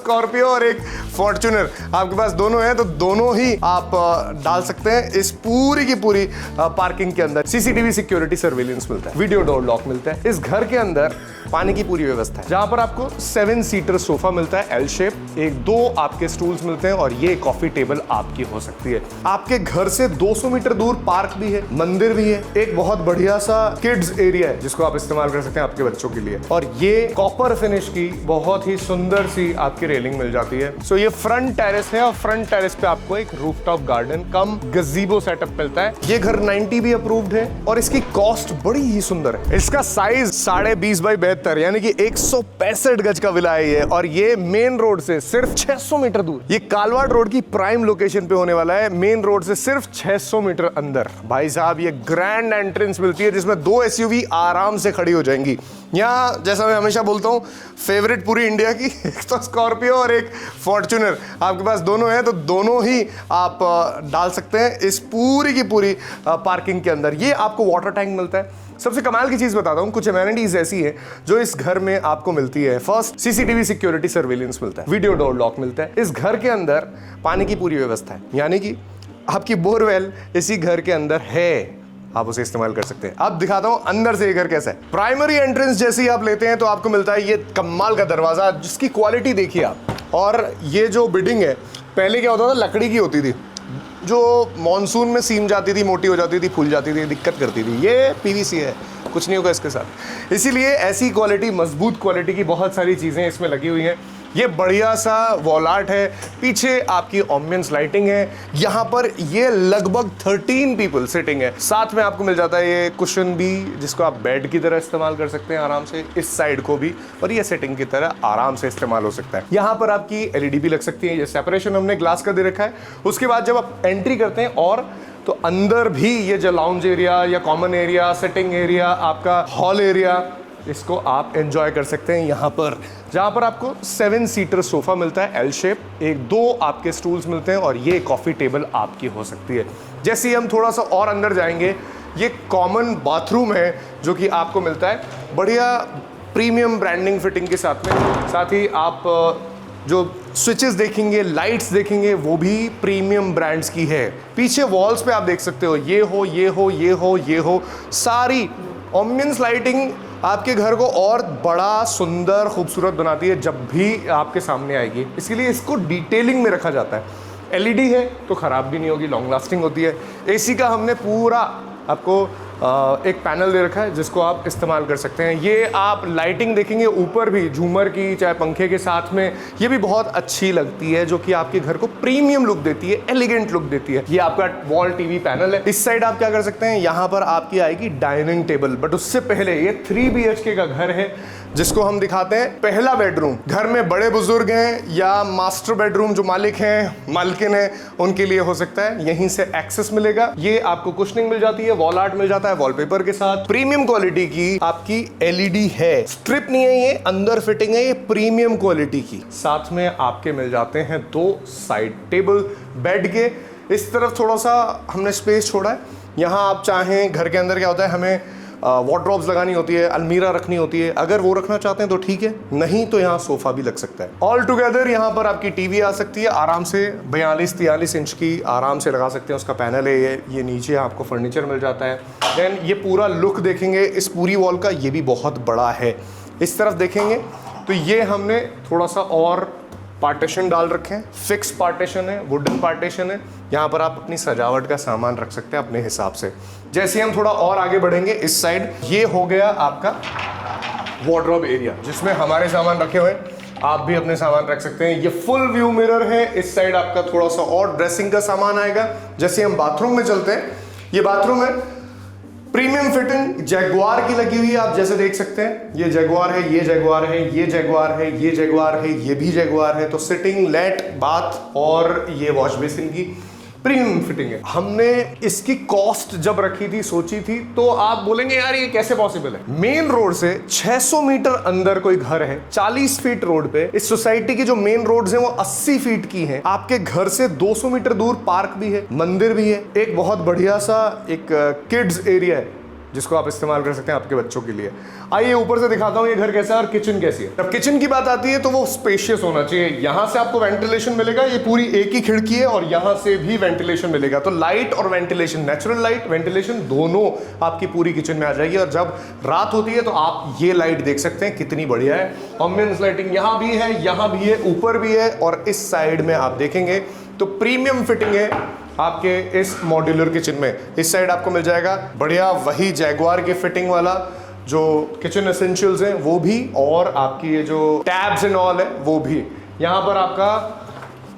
Scorpio और एक Fortuner आपके पास दोनों है, तो दोनों ही आप डाल सकते हैं इस पूरी की पूरी पार्किंग के अंदर। सीसीटीवी सिक्योरिटी सर्वेलेंस मिलता है, वीडियो डोर लॉक मिलता है। इस घर के अंदर पानी की पूरी व्यवस्था है, जहां पर आपको 7 सीटर सोफा मिलता है एल शेप, 1-2 आपके स्टूल्स मिलते हैं और ये कॉफी टेबल आपकी हो सकती है। आपके घर से 200 मीटर दूर पार्क भी है, मंदिर भी है, एक बहुत बढ़िया सा किड्स एरिया है जिसको आप इस्तेमाल कर सकते हैं आपके बच्चों के लिए। और ये कॉपर फिनिश की बहुत ही सुंदर सी आपकी रेलिंग मिल जाती है। सो ये फ्रंट टेरेस है और फ्रंट टेरेस पे आपको एक रूफटॉप गार्डन कम गज़ीबो सेटअप मिलता है। ये घर 90 भी अप्रूव्ड है और इसकी कॉस्ट बड़ी ही सुंदर है। इसका साइज 20.5 बाई 72 यानी कि 165 गज का विला है ये, और ये मेन रोड से सिर्फ 600 मीटर दूर। ये कालवाड़ रोड की प्राइम लोकेशन पे होने वाला है, मेन रोड से सिर्फ 600 मीटर अंदर। भाई साहब ये ग्रैंड एंट्रेंस मिलती है जिसमें 2 एसयूवी आराम से खड़ी हो जाएंगी। यहाँ जैसा मैं हमेशा बोलता हूँ, फेवरेट पूरी इंडिया की एक तो स्कॉर्पियो और एक फॉर्च्यूनर आपके पास दोनों है, तो दोनों ही आप डाल सकते हैं इस पूरी की पूरी पार्किंग के अंदर। ये आपको वाटर टैंक मिलता है। सबसे कमाल की चीज बताता हूँ, कुछ एमेनिटीज ऐसी है जो इस घर में आपको मिलती है। फर्स्ट, सीसीटीवी सिक्योरिटी सर्वेलेंस मिलता है, वीडियो डोर लॉक मिलता है। इस घर के अंदर पानी की पूरी व्यवस्था है, यानी कि आपकी बोरवेल इसी घर के अंदर है, आप उसे इस्तेमाल कर सकते हैं। अब दिखाता हूं अंदर से ये घर कैसा है। प्राइमरी एंट्रेंस जैसे ही आप लेते हैं तो आपको मिलता है ये कमाल का दरवाजा, जिसकी क्वालिटी देखिए आप। और ये जो बिल्डिंग है, पहले क्या होता था, लकड़ी की होती थी, जो मॉनसून में सीम जाती थी, मोटी हो जाती थी, फूल जाती थी, दिक्कत करती थी। ये पीवीसी है, कुछ नहीं होगा इसके साथ। इसीलिए ऐसी क्वालिटी, मजबूत क्वालिटी की बहुत सारी चीज़ें इसमें लगी हुई हैं। ये बढ़िया सा वॉल आर्ट है, पीछे आपकी ऑम्बियंस लाइटिंग है। यहाँ पर ये लगभग 13 पीपल सिटिंग है। साथ में आपको मिल जाता है ये कुशन भी, जिसको आप बेड की तरह इस्तेमाल कर सकते हैं आराम से, इस साइड को भी, और ये सेटिंग की तरह आराम से इस्तेमाल हो सकता है। यहाँ पर आपकी एलईडी भी लग सकती है। ये सेपरेशन हमने ग्लास का दे रखा है। उसके बाद जब आप एंट्री करते हैं और तो अंदर भी ये जो लाउंज एरिया या कॉमन एरिया, सिटिंग एरिया, आपका हॉल एरिया, इसको आप एंजॉय कर सकते हैं यहाँ पर, जहाँ पर आपको 7 सीटर सोफा मिलता है एल शेप, 1-2 आपके स्टूल्स मिलते हैं और ये कॉफ़ी टेबल आपकी हो सकती है। जैसे ही हम थोड़ा सा और अंदर जाएंगे, ये कॉमन बाथरूम है जो कि आपको मिलता है बढ़िया प्रीमियम ब्रांडिंग फिटिंग के साथ में। साथ ही आप जो स्विचेस देखेंगे, लाइट्स देखेंगे, वो भी प्रीमियम ब्रांड्स की है। पीछे वॉल्स पे आप देख सकते हो, ये हो, ये हो, ये हो, ये हो, सारी ऑम्बियंस लाइटिंग आपके घर को और बड़ा सुंदर खूबसूरत बनाती है जब भी आपके सामने आएगी। इसके लिए इसको डिटेलिंग में रखा जाता है। एलईडी है तो ख़राब भी नहीं होगी, लॉन्ग लास्टिंग होती है। एसी का हमने पूरा आपको एक पैनल दे रखा है जिसको आप इस्तेमाल कर सकते हैं। ये आप लाइटिंग देखेंगे ऊपर भी, झूमर की, चाहे पंखे के साथ में, ये भी बहुत अच्छी लगती है, जो कि आपके घर को प्रीमियम लुक देती है, एलिगेंट लुक देती है। ये आपका वॉल टीवी पैनल है। इस साइड आप क्या कर सकते हैं, यहाँ पर आपकी आएगी डाइनिंग टेबल। बट उससे पहले ये 3 BHK का घर है जिसको हम दिखाते हैं पहला बेडरूम। घर में बड़े बुजुर्ग हैं या मास्टर बेडरूम जो मालिक हैं, मालकिन है, उनके लिए हो सकता है। यहीं से एक्सेस मिलेगा। ये आपको कुशनिंग मिल जाती है, वॉल आर्ट मिल जाता है वॉलपेपर के साथ। प्रीमियम क्वालिटी की आपकी एलईडी है, स्ट्रिप नहीं है, ये अंदर फिटिंग है, ये प्रीमियम क्वालिटी की। साथ में आपके मिल जाते हैं 2 साइड टेबल बेड के। इस तरफ थोड़ा सा हमने स्पेस छोड़ा है। यहाँ आप चाहें, घर के अंदर क्या होता है, हमें वार्डरोब्स लगानी होती है, अलमीरा रखनी होती है, अगर वो रखना चाहते हैं तो ठीक है, नहीं तो यहाँ सोफा भी लग सकता है। ऑल टुगेदर यहाँ पर आपकी टीवी आ सकती है आराम से, 42-43 इंच की आराम से लगा सकते हैं, उसका पैनल है ये नीचे आपको फर्नीचर मिल जाता है। देन ये पूरा लुक देखेंगे इस पूरी वॉल का, ये भी बहुत बड़ा है। इस तरफ देखेंगे तो ये हमने थोड़ा सा और पार्टीशन डाल रखे हैं, फिक्स पार्टीशन है, वुडन पार्टीशन है। यहाँ पर आप अपनी सजावट का सामान रख सकते हैं अपने हिसाब से। जैसे हम थोड़ा और आगे बढ़ेंगे इस साइड, ये हो गया आपका वार्डरोब एरिया जिसमें हमारे सामान रखे हुए हैं, आप भी अपने सामान रख सकते हैं। ये फुल व्यू मिरर है। इस साइड आपका थोड़ा सा और ड्रेसिंग का सामान आएगा। जैसे हम बाथरूम में चलते हैं, ये बाथरूम है, प्रीमियम फिटिंग जैगुआर की लगी हुई है, आप जैसे देख सकते हैं। ये जैगुआर है, ये जैगुआर है, ये जैगुआर है, ये जैगुआर है, ये भी जैगुआर है। तो सिटिंग, लेट, बाथ और ये वॉश बेसिन की प्रीमियम फिटिंग है। हमने इसकी कॉस्ट जब रखी थी, सोची थी, तो आप बोलेंगे यार ये कैसे पॉसिबल है। मेन रोड से 600 मीटर अंदर कोई घर है, 40 फीट रोड पे। इस सोसाइटी की जो मेन रोड्स हैं वो 80 फीट की हैं। आपके घर से 200 मीटर दूर पार्क भी है, मंदिर भी है, एक बहुत बढ़िया सा एक किड्स एरिया है, जिसको आप इस्तेमाल कर सकते हैं आपके बच्चों के लिए। आइए ऊपर से दिखाता हूँ ये घर कैसा है और किचन कैसी है। जब किचन की बात आती है तो वो स्पेशियस होना चाहिए। यहां से आपको वेंटिलेशन मिलेगा, ये पूरी एक ही खिड़की है और यहां से भी वेंटिलेशन मिलेगा। तो लाइट और वेंटिलेशन, नेचुरल लाइट वेंटिलेशन दोनों आपकी पूरी किचन में आ जाएगी। और जब रात होती है तो आप ये लाइट देख सकते हैं कितनी बढ़िया है। एम्बियंस लाइटिंग यहां भी है, यहां भी है, ऊपर भी है और इस साइड में आप देखेंगे तो प्रीमियम फिटिंग है आपके इस मॉड्यूलर किचन में। इस साइड आपको मिल जाएगा बढ़िया वही जैगुआर के फिटिंग वाला जो किचन एसेंशियल्स हैं वो भी, और आपकी ये जो टैब्स एंड ऑल है वो भी। यहाँ पर आपका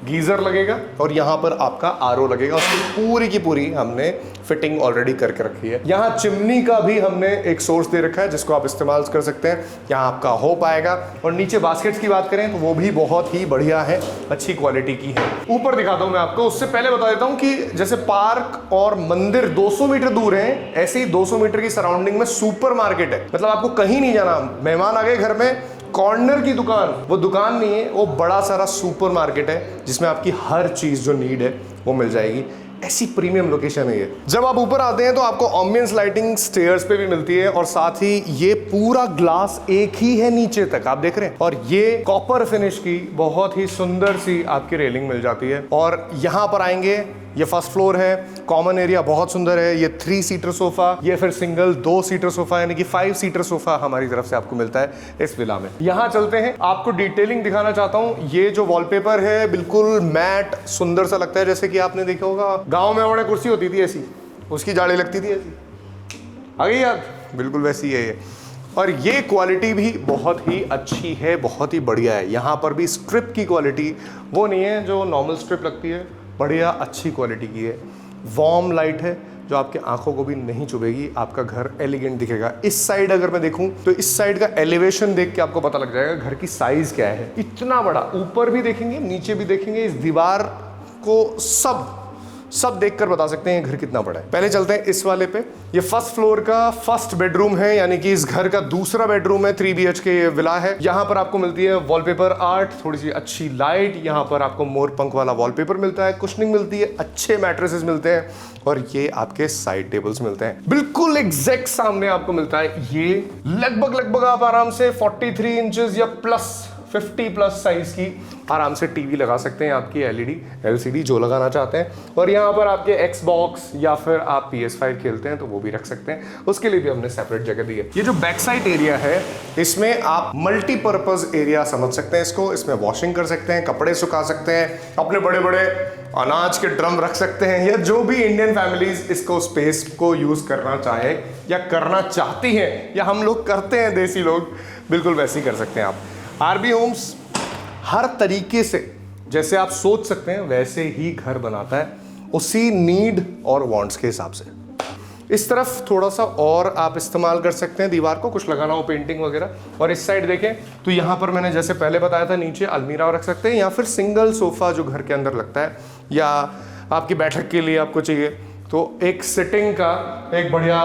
गीजर लगेगा और यहाँ पर आपका आरओ लगेगा। उसकी पूरी की पूरी हमने फिटिंग ऑलरेडी करके रखी है। यहाँ चिमनी का भी हमने एक सोर्स दे रखा है जिसको आप इस्तेमाल कर सकते हैं। यहाँ आपका होप आएगा। और नीचे बास्केट्स की बात करें तो वो भी बहुत ही बढ़िया है, अच्छी क्वालिटी की है। ऊपर दिखाता हूँ मैं आपको, उससे पहले बता देता हूँ कि जैसे पार्क और मंदिर 200 मीटर दूर है, ऐसे ही 200 मीटर की सराउंडिंग में सुपर मार्केट है। मतलब आपको कहीं नहीं जाना। मेहमान आ गए घर में, कॉर्नर की दुकान, वो दुकान नहीं है, वो बड़ा सारा सुपर मार्केट है जिसमें आपकी हर चीज जो नीड है वो मिल जाएगी। ऐसी प्रीमियम लोकेशन है ये। जब आप ऊपर आते हैं तो आपको एम्बियंस लाइटिंग स्टेयर्स पे भी मिलती है और साथ ही ये पूरा ग्लास एक ही है नीचे तक, आप देख रहे हैं। और ये कॉपर फिनिश की बहुत ही सुंदर सी आपकी रेलिंग मिल जाती है। और यहां पर आएंगे, ये फर्स्ट फ्लोर है, कॉमन एरिया बहुत सुंदर है। ये 3 सीटर सोफा, ये फिर सिंगल 2 सीटर सोफा, यानी कि 5 सीटर सोफा हमारी तरफ से आपको मिलता है इस विला में। यहां चलते हैं, आपको डिटेलिंग दिखाना चाहता हूं। ये जो वॉलपेपर है बिल्कुल मैट सुंदर सा लगता है, जैसे कि आपने देखा होगा गांव में बड़े कुर्सी होती थी ऐसी, उसकी जाली लगती थी ऐसी, आ गई याद, बिल्कुल वैसी है ये। और ये क्वालिटी भी बहुत ही अच्छी है, बहुत ही बढ़िया है। यहाँ पर भी स्ट्रिप की क्वालिटी वो नहीं है जो नॉर्मल स्ट्रिप लगती है, बढ़िया अच्छी क्वालिटी की है। वार्म लाइट है जो आपके आंखों को भी नहीं चुभेगी, आपका घर एलिगेंट दिखेगा। इस साइड अगर मैं देखूं तो इस साइड का एलिवेशन देख के आपको पता लग जाएगा घर की साइज क्या है। इतना बड़ा, ऊपर भी देखेंगे नीचे भी देखेंगे, इस दीवार को सब देखकर बता सकते हैं घर कितना बड़ा है। पहले चलते हैं इस वाले पे। ये फर्स्ट फ्लोर का फर्स्ट बेडरूम है, यानी कि इस घर का दूसरा बेडरूम है। 3 BHK ये विला है। यहाँ पर आपको मिलती है वॉलपेपर आर्ट, थोड़ी सी अच्छी लाइट, यहाँ पर आपको मोर पंख वाला वॉलपेपर मिलता है, कुशनिंग मिलती है, अच्छे मैट्रेसेस मिलते हैं और ये आपके साइड टेबल्स मिलते हैं। बिल्कुल एग्जैक्ट सामने आपको मिलता है ये लगभग आप आराम से 43 इंचेस या प्लस 50+ साइज की आराम से टीवी लगा सकते हैं, आपकी LCD जो लगाना चाहते हैं। और यहाँ पर आपके Xbox या फिर आप PS5 खेलते हैं तो वो भी रख सकते हैं, उसके लिए भी हमने सेपरेट जगह दी है। ये जो बैक साइड एरिया है इसमें आप मल्टीपर्पज एरिया समझ सकते हैं इसको। इसमें वॉशिंग कर सकते हैं, कपड़े सुखा सकते हैं, अपने बड़े बड़े अनाज के ड्रम रख सकते हैं, या जो भी इंडियन फैमिलीज इसको स्पेस को यूज करना चाहे या करना चाहती हैं, या हम लोग करते हैं देसी लोग, बिल्कुल वैसे ही कर सकते हैं आप। RB होम्स हर तरीके से जैसे आप सोच सकते हैं वैसे ही घर बनाता है, उसी नीड और वांट्स के हिसाब से। इस तरफ थोड़ा सा और आप इस्तेमाल कर सकते हैं, दीवार को कुछ लगाना हो पेंटिंग वगैरह। और इस साइड देखें तो यहाँ पर मैंने जैसे पहले बताया था नीचे अलमीरा रख सकते हैं, या फिर सिंगल सोफा जो घर के अंदर लगता है, या आपकी बैठक के लिए आपको चाहिए तो एक सिटिंग का एक बढ़िया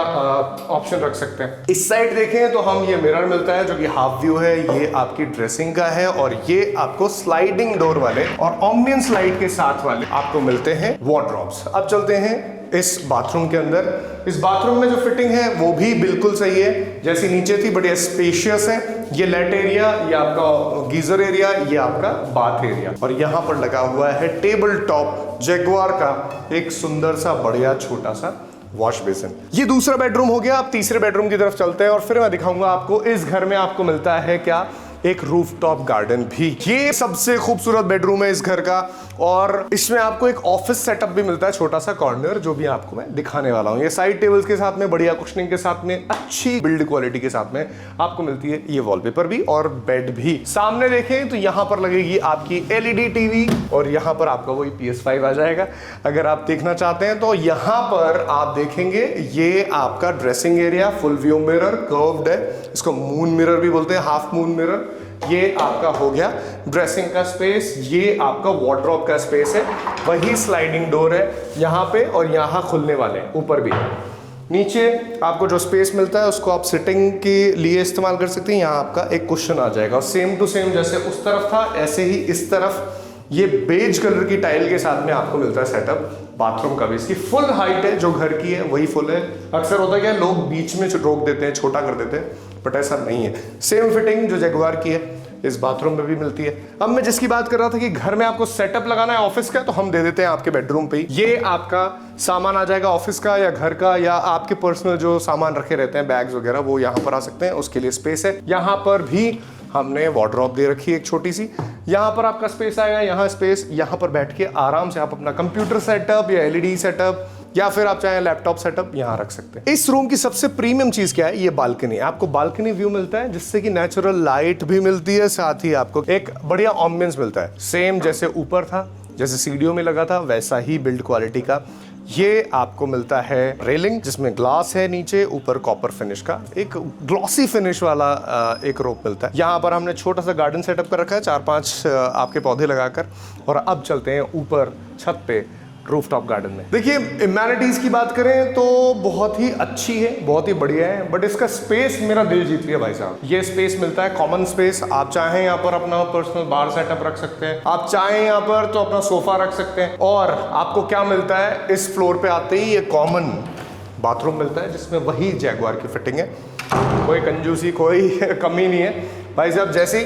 ऑप्शन रख सकते हैं। इस साइड देखें तो हम ये मिरर मिलता है जो कि हाफ व्यू है, ये आपकी ड्रेसिंग का है और ये आपको स्लाइडिंग डोर वाले और एम्बियंस लाइट के साथ वाले आपको मिलते हैं वार्डरोब्स। अब चलते हैं इस बाथरूम के अंदर। इस बाथरूम में जो फिटिंग है वो भी बिल्कुल सही है, जैसी नीचे थी बढ़िया स्पेशियस है। ये लेट एरिया, ये आपका गीजर एरिया, ये आपका बाथ एरिया, और यहाँ पर लगा हुआ है टेबल टॉप जैगुआर का एक सुंदर सा बढ़िया छोटा सा वॉश बेसिन। ये दूसरा बेडरूम हो गया। आप तीसरे बेडरूम की तरफ चलते हैं और फिर मैं दिखाऊंगा आपको इस घर में आपको मिलता है क्या, एक रूफटॉप गार्डन भी। ये सबसे खूबसूरत बेडरूम है इस घर का, और इसमें आपको एक ऑफिस सेटअप भी मिलता है, छोटा सा कॉर्नर, जो भी आपको मैं दिखाने वाला हूँ। ये साइड टेबल्स के साथ में, बढ़िया कुशनिंग के साथ में, अच्छी बिल्ड क्वालिटी के साथ में आपको मिलती है ये वॉलपेपर भी और बेड भी। सामने देखें तो यहाँ पर लगेगी आपकी LED टीवी और यहाँ पर आपका वही PS5 आ जाएगा अगर आप देखना चाहते हैं। तो यहाँ पर आप देखेंगे ये आपका dressing area, full view mirror, curved है, इसको मून मिरर भी बोलते हैं, हाफ मून मिरर। ये आपका हो गया ड्रेसिंग का स्पेस, ये आपका वार्डरोब का स्पेस है, वही स्लाइडिंग डोर है यहाँ पे और यहाँ खुलने वाले हैं ऊपर भी। नीचे आपको जो स्पेस मिलता है उसको आप सिटिंग के लिए इस्तेमाल कर सकते हैं। यहाँ आपका एक कुशन आ जाएगा और सेम टू सेम जैसे उस तरफ था ऐसे ही इस तरफ ये बेज कलर की टाइल के साथ में आपको मिलता है सेटअप। बाथरूम का भी इसकी फुल हाइट है, जो घर की है वही फुल है। अक्सर होता क्या है, लोग बीच में रोक देते हैं, छोटा कर देते हैं, बट ऐसा नहीं है। सेम फिटिंग जो जगुआर की है इस बाथरूम में भी मिलती है। अब मैं जिसकी बात कर रहा था कि घर में आपको सेटअप लगाना है ऑफिस का, तो हम दे देते हैं आपके बेडरूम पे ही। ये आपका सामान आ जाएगा ऑफिस का या घर का, या आपके पर्सनल जो सामान रखे रहते हैं, बैग्स वगैरह, वो यहाँ पर आ सकते हैं, उसके लिए स्पेस है। यहाँ पर भी हमने वार्डरोब दे रखी है एक छोटी सी, यहाँ पर आपका स्पेस आएगा, यहाँ स्पेस, यहाँ पर बैठ के आराम से आप अपना कंप्यूटर सेटअप या एलईडी सेटअप या फिर आप चाहे लैपटॉप सेटअप यहाँ रख सकते हैं। इस रूम की सबसे प्रीमियम चीज क्या है, ये बालकनी। आपको बालकनी व्यू मिलता है जिससे कि नेचुरल लाइट भी मिलती है, साथ ही आपको एक बढ़िया एम्बियंस मिलता है। सेम जैसे ऊपर था, जैसे सीढ़ियों में लगा था, वैसा ही बिल्ड क्वालिटी का ये आपको मिलता है। रेलिंग जिसमें ग्लास है, नीचे ऊपर कॉपर फिनिश का एक ग्लॉसी फिनिश वाला एक रोप मिलता है। यहाँ पर हमने छोटा सा गार्डन सेटअप कर रखा है, 4-5 आपके पौधे लगाकर। और अब चलते हैं ऊपर छत पे रूफटॉप गार्डन में। देखिए, इम्यूनिटीज की बात करें तो बहुत ही अच्छी है, बहुत ही बढ़िया है, बट इसका स्पेस मेरा दिल जीत लिया भाई साहब। ये स्पेस मिलता है कॉमन स्पेस। आप चाहें यहाँ पर अपना पर्सनल बार सेटअप रख सकते हैं, आप चाहें यहाँ पर तो अपना सोफा रख सकते हैं। और आपको क्या मिलता है, इस फ्लोर पे आते ही ये कॉमन बाथरूम मिलता है जिसमें वही जैगुआर की फिटिंग है। कोई कंजूसी, कोई कमी नहीं है भाई साहब। जैसे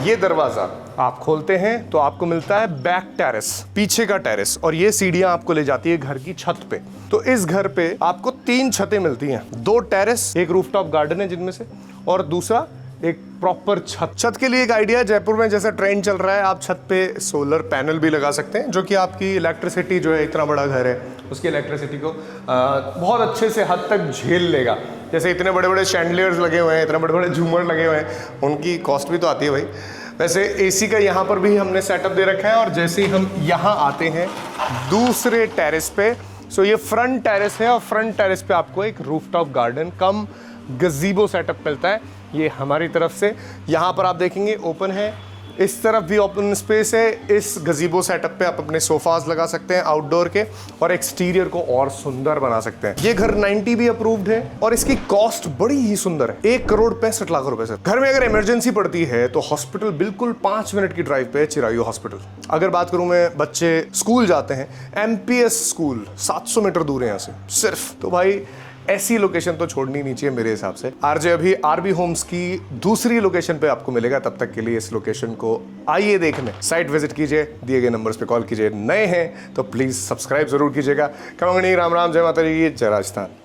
ये दरवाजा आप खोलते हैं तो आपको मिलता है बैक टेरेस, पीछे का टेरेस, और ये सीढ़ियां आपको ले जाती है घर की छत पे। तो इस घर पे आपको 3 छतें मिलती हैं, 2 टेरेस, एक रूफटॉप गार्डन है जिनमें से, और दूसरा एक प्रॉपर छत के लिए एक आइडिया है। जयपुर में जैसा ट्रेंड चल रहा है, आप छत पे सोलर पैनल भी लगा सकते हैं, जो कि आपकी इलेक्ट्रिसिटी जो है, इतना बड़ा घर है उसकी इलेक्ट्रिसिटी को बहुत अच्छे से हद तक झेल लेगा। जैसे इतने बड़े बड़े शैंडलियर्स लगे हुए हैं, इतने बड़े बड़े झूमर लगे हुए हैं, उनकी कॉस्ट भी तो आती है भाई। वैसे एसी का यहाँ पर भी हमने सेटअप दे रखा है। और जैसे ही हम यहाँ आते हैं दूसरे टेरेस पे, सो ये फ्रंट टेरेस है, और फ्रंट टेरेस पे आपको एक रूफटॉप गार्डन कम गज़ीबो सेटअप मिलता है। ये हमारी तरफ से, यहाँ पर आप देखेंगे ओपन है, इस तरफ भी ओपन स्पेस है। इस गज़ीबो सेटअप पे आप अपने सोफाज लगा सकते हैं आउटडोर के, और एक्सटीरियर को और सुंदर बना सकते हैं। ये घर 90 भी अप्रूव्ड है, और इसकी कॉस्ट बड़ी ही सुंदर है, 1,65,00,000 रुपए से। घर में अगर इमरजेंसी पड़ती है तो हॉस्पिटल बिल्कुल 5 मिनट की ड्राइव पे है, चिरायू हॉस्पिटल। अगर बात करूं मैं, बच्चे स्कूल जाते हैं, MPS स्कूल 700 मीटर दूर है यहाँ से सिर्फ, तो भाई ऐसी लोकेशन तो छोड़नी नहीं चाहिए मेरे हिसाब से। आरजे अभी आरबी होम्स की दूसरी लोकेशन पे आपको मिलेगा, तब तक के लिए इस लोकेशन को आइए देखने, साइट विजिट कीजिए, दिए गए नंबर्स पे कॉल कीजिए। नए हैं तो प्लीज सब्सक्राइब जरूर कीजिएगा। कमंगनी, राम राम, जय माता दी, जय राजस्थान।